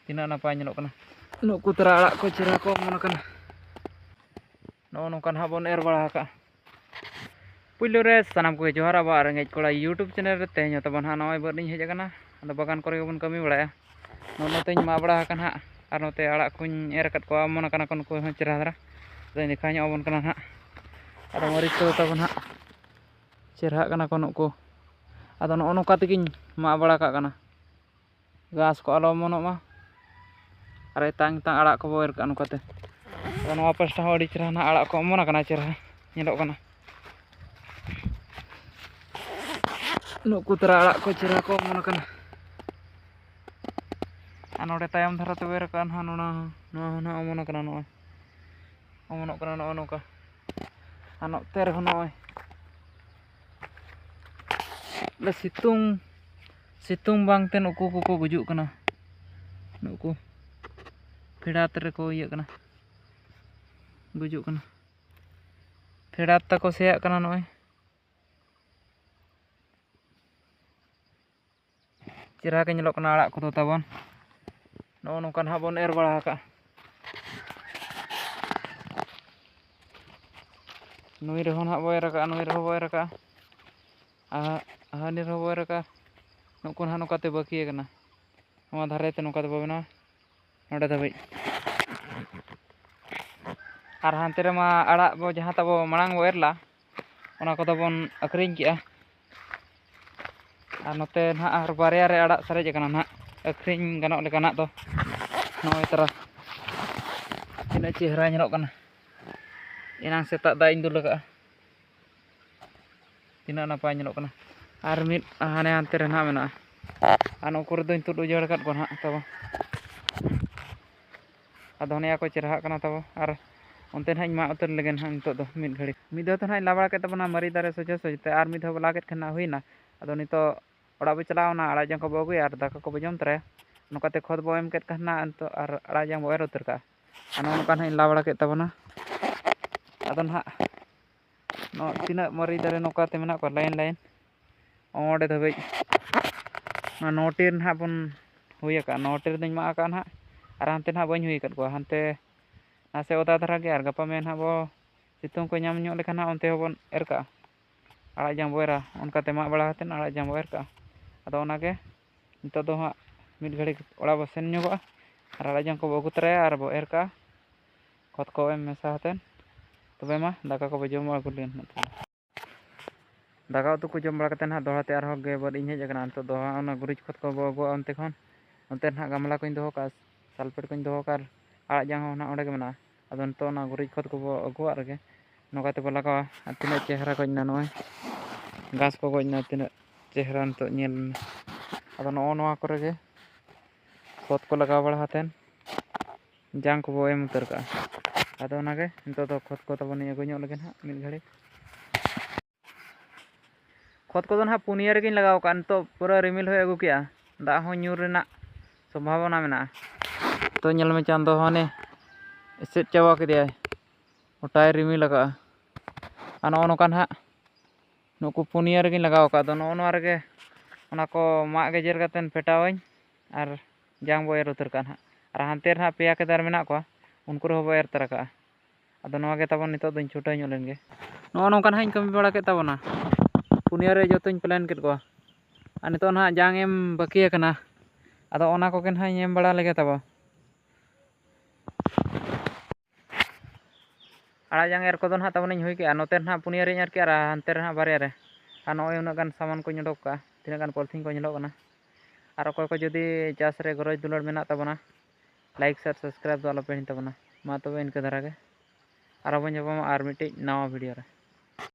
Tina napa nyelok kana nuku tera arak ko cira ko mana kana no nongkan habon bala ka pullo re sanam ko johar aba rengej kola YouTube channel re tehnya tabon ha noy berding hej kana ado bagan kore bon kami balaya no noteñ ma bala kan ha ar note arak kuñ kat ko mana kana kon ko cira dara deni khanya obon kana ha ado mari ko tabon ha cira kana kon ko ado no nongka tikiñ ma bala ka kana gas ko alo mono ma are tang arak ko boer kan kate ono apa sta hodi cerah na arak ko mona kana cerah nyelok kana nuku tera arak ko cerah ko mona kana anode tayam dhara te wer kan hanuna no mona kana no omonok kana no noka anok ter hono le situng bang ten uku gujuk kana nuku pedat re ko iya kana gujuk kana pedat ta ko seak kana noy cira ke nyelok kana arak ko to tabon no nongkan habon bala ka nui re hon ha boy raka nui re boy raka ni re boy raka nukun hanu kate baki kana noma dhare te nongka te babena node dhabai ar hante re ma arak bo jaha tabo marang bo erla ona ko tabon akring ki ar note nah ar barya re arak sarej kana nah akring ganok lekanak to noy tera tina cehra nyelok kana inang setak da indul ka tina napa nyelok kana ar mit hane hante re nah mena anu kur doñ tudu jor kat kon ha tabo ado ne ako cerah kana tabo ar onte nañ ma utar legen han to do mid ghari mid do nañ labara ket tabana mari dare soja sojte ar mid ho bala ket khana huina ado nito ora bo chalaw na arak jang ko bo aguya ar daka ko bo jom tare nokate khod bo em ket khana anto ar arak jang bo utar ka ano nongkan nañ labara ket tabana ado nah no tina mari dare nokate menak ko lain onde dhabai na notir nah bun huya ka notir doñ ma ka nah ar hante nah bañ hui kat ko hante nase oda dhara ge ar gapa men ha bo situng ko nyam nyok lekhan ha onte hobon ka arak jang bo era onkate ma bala haten arak jang bo ka ado onage nito do ha mid ghari ora bo sen nyogo ar arak jang ko bo agu tara ar bo ka khot ko em mesa haten tobe ma daka ko bo jom agu len daka utu ko jom bala katen ha dohate ar hok ge bod iñ hej akana nito do ha ona gurij khot ko bo agu onte khon onte nah gamla koñ doho ka salpet koñ doho kar arak jang ho na onde ge mena ado nito ona gurij khot ko bo agu ar ge nokate bo lagawa tina cehra koñ na noy gas ko goj na tina cehra nito nyel ado no noa kore ge khot ko lagaw bala haten jang ko bo em utar ka ado onage nito do khot ko tabon agu nyok legen ha mid ghari khot ko don ha punia re gin lagaw ka nito pura rimil hoy agu kia da ho nyur rena সম্ভাবনা mena to nyel me chando hone eset chawa kediay otai rimil laga ano nokan ha nuku punia re gin lagaw ka do no noa rege ona ko ma gejer katen petawañ ar jang bo utar kan ha ar hante ha peya kedar mena ko unku ro bo tara ka ado noa ge tabon nito doñ chuta nyok len ge no nongkan hañ kami bala ket tabona punia re jotoñ plan ket ko an nito na jang em baki kana ado ona ko ken hañ em bala lege tabo arak jang ko don ha tabon hui ke anote na punia re nyar ke ar hante ha barya re ano unak gan saman ko nyodok ka tina gan polthing ko nyelok kana ar okoy ko jodi chas re goroj dulor menak tabona like share subscribe do alo pe tabona ma tobe inka dhara ge ar bon jabama ar mite nawa video re।